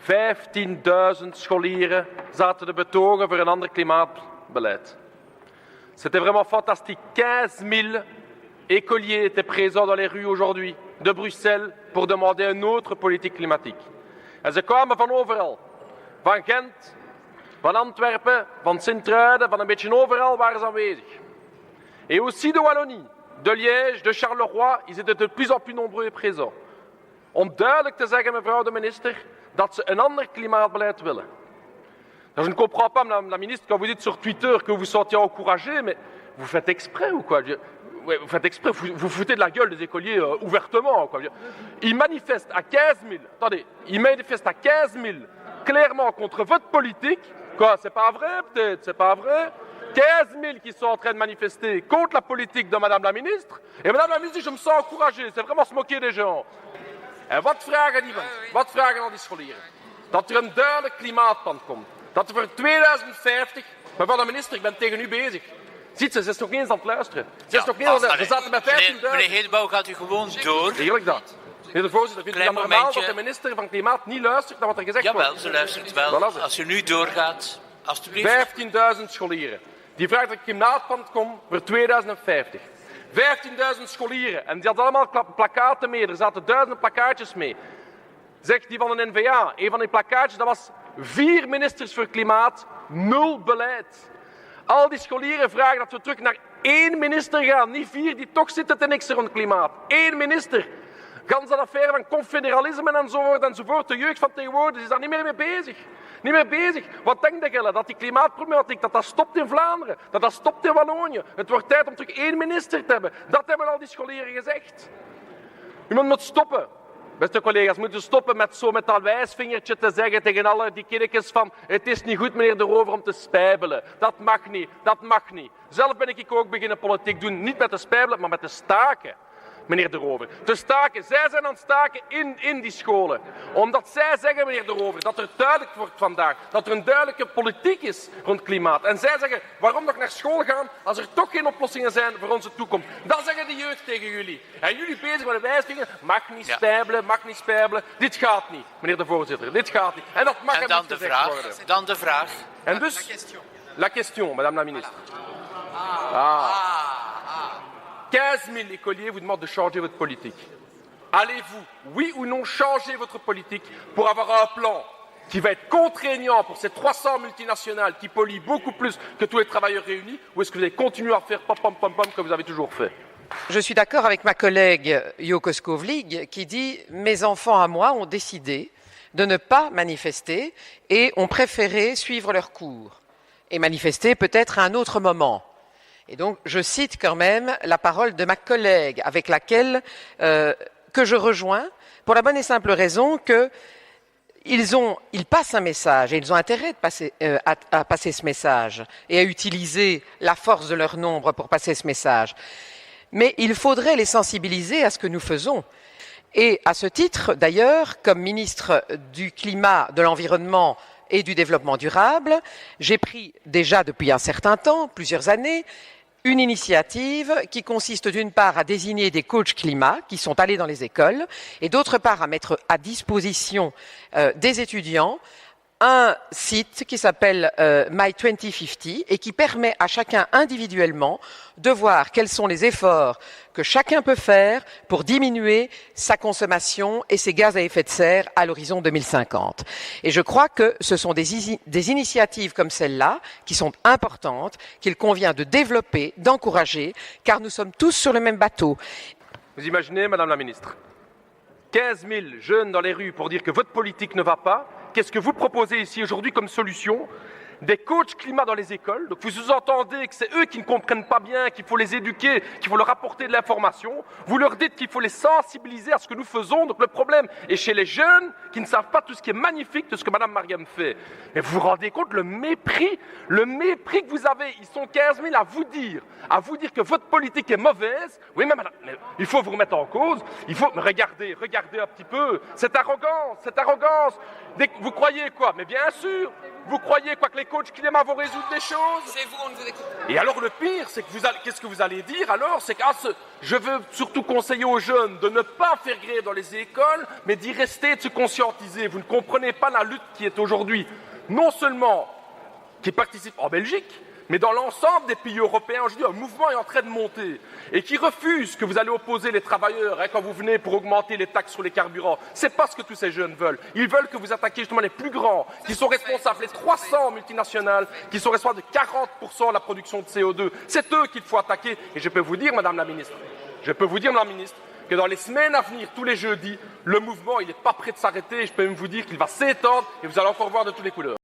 15.000 scholieren zaten te betogen voor een ander klimaatbeleid. C'était vraiment fantastique. 15 000 écoliers étaient présents dans les rues aujourd'hui de Bruxelles pour demander une autre politique climatique. En ze kwamen van overal. Van Gent, van Antwerpen, van Sint-Truiden, van een beetje overal waren ze aanwezig. Et aussi de Wallonie, de Liège, de Charleroi, ils étaient de plus en plus nombreux et présents. Om duidelijk te zeggen, mevrouw de minister, dat ze een ander klimaatbeleid willen. Alors, je ne comprends pas, madame la ministre, quand vous dites sur Twitter que vous vous sentiez encouragé, mais vous faites exprès ou quoi? Vous faites exprès, vous foutez de la gueule des écoliers ouvertement, quoi. Ils manifestent à 15 000, attendez, ils manifestent à 15 000 clairement contre votre politique. Quoi, c'est pas vrai peut-être, c'est pas vrai? 15 000 qui sont en train de manifester contre la politique de madame la ministre. Et madame la ministre dit, je me sens encouragé, c'est vraiment se moquer des gens. En wat vragen die mensen? Wat vragen al die scholieren? Dat er een duidelijk klimaatplan komt. Dat er voor 2050... Mevrouw de minister, ik ben tegen u bezig. Ziet ze is nog niet eens aan het luisteren. Ze is nog niet eens aan het luisteren. We zaten bij 15.000. Meneer Hedebouw, gaat u gewoon door. Eerlijk dat. Meneer de voorzitter, vindt u dat normaal dat de minister van Klimaat niet luistert naar wat er gezegd wordt? Jawel, ze luistert wel. Als u nu doorgaat, alstublieft. 15.000 scholieren. Die vragen dat er een klimaatplan komt voor 2050. 15.000 scholieren. En die hadden allemaal plakkaten mee. Er zaten duizenden plakkaatjes mee. Zegt die van de N-VA. Een van die plakkaatjes, dat was 4 ministers voor klimaat, 0 beleid. Al die scholieren vragen dat we terug naar 1 minister gaan. Niet 4 die toch zitten te niksen rond klimaat. 1 minister. Gans dat affaire van confederalisme enzovoort. De jeugd van tegenwoordig is daar niet meer mee bezig. Niet meer bezig. Wat denkt jullie? Dat die klimaatproblematiek dat stopt in Vlaanderen. Dat stopt in Wallonië. Het wordt tijd om terug 1 minister te hebben. Dat hebben al die scholieren gezegd. U moet stoppen. Beste collega's, moeten stoppen met dat wijsvingertje te zeggen tegen alle die kindertjes van het is niet goed, meneer De Rover, om te spijbelen. Dat mag niet, dat mag niet. Zelf ben ik ook beginnen politiek doen, niet met te spijbelen, maar met te staken. Meneer De Rover, te staken. Zij zijn aan het staken in die scholen. Omdat zij zeggen, meneer De Rover, dat er duidelijk wordt vandaag, dat er een duidelijke politiek is rond klimaat. En zij zeggen, waarom nog naar school gaan als er toch geen oplossingen zijn voor onze toekomst. Dat zeggen de jeugd tegen jullie. En jullie bezig met de wijsvinger, mag niet spijbelen, mag niet spijbelen. Dit gaat niet, meneer de voorzitter, dit gaat niet. En dat mag en dan de vraag, worden. Dan de vraag. En dus, la question, madame la ministre. 15 000 écoliers vous demandent de changer votre politique. Allez-vous, oui ou non, changer votre politique pour avoir un plan qui va être contraignant pour ces 300 multinationales qui polluent beaucoup plus que tous les travailleurs réunis, ou est-ce que vous allez continuer à faire pom pom pom pom comme vous avez toujours fait? Je suis d'accord avec ma collègue Joko Skovlig qui dit « Mes enfants à moi ont décidé de ne pas manifester et ont préféré suivre leurs cours et manifester peut-être à un autre moment ». Et donc, je cite quand même la parole de ma collègue avec laquelle que je rejoins pour la bonne et simple raison qu'ils passent un message et ils ont intérêt de à passer ce message et à utiliser la force de leur nombre pour passer ce message. Mais il faudrait les sensibiliser à ce que nous faisons. Et à ce titre, d'ailleurs, comme ministre du Climat, de l'Environnement et du Développement durable, j'ai pris déjà depuis un certain temps, plusieurs années, une initiative qui consiste d'une part à désigner des coachs climat qui sont allés dans les écoles et d'autre part à mettre à disposition des étudiants un site qui s'appelle My 2050 et qui permet à chacun individuellement de voir quels sont les efforts que chacun peut faire pour diminuer sa consommation et ses gaz à effet de serre à l'horizon 2050. Et je crois que ce sont des initiatives comme celle-là qui sont importantes, qu'il convient de développer, d'encourager, car nous sommes tous sur le même bateau. Vous imaginez, madame la ministre, 15 000 jeunes dans les rues pour dire que votre politique ne va pas. Qu'est-ce que vous proposez ici aujourd'hui comme solution? Des coachs climat dans les écoles. Donc vous sous-entendez que c'est eux qui ne comprennent pas bien, qu'il faut les éduquer, qu'il faut leur apporter de l'information. Vous leur dites qu'il faut les sensibiliser à ce que nous faisons. Donc le problème est chez les jeunes qui ne savent pas tout ce qui est magnifique de ce que Madame Mariam fait. Mais vous vous rendez compte le mépris que vous avez. Ils sont 15 000 à vous dire que votre politique est mauvaise. Oui, mais madame, il faut vous remettre en cause. Il faut, mais regardez un petit peu. Cette arrogance. Vous croyez quoi? Mais bien sûr. Vous croyez quoi que les coachs climat vont résoudre les choses? C'est vous, on ne vous écoute. Et alors le pire, c'est que qu'est-ce que vous allez dire alors? C'est que je veux surtout conseiller aux jeunes de ne pas faire grève dans les écoles, mais d'y rester, de se conscientiser. Vous ne comprenez pas la lutte qui est aujourd'hui, non seulement qui participe en Belgique, mais dans l'ensemble des pays européens. Je dis, un mouvement est en train de monter et qui refuse que vous allez opposer les travailleurs quand vous venez pour augmenter les taxes sur les carburants. C'est pas ce que tous ces jeunes veulent. Ils veulent que vous attaquiez justement les plus grands, qui sont responsables, les 300 multinationales, qui sont responsables de 40% de la production de CO2. C'est eux qu'il faut attaquer. Et je peux vous dire, Madame la Ministre, que dans les semaines à venir, tous les jeudis, le mouvement, il n'est pas prêt de s'arrêter. Je peux même vous dire qu'il va s'étendre et vous allez encore voir de toutes les couleurs.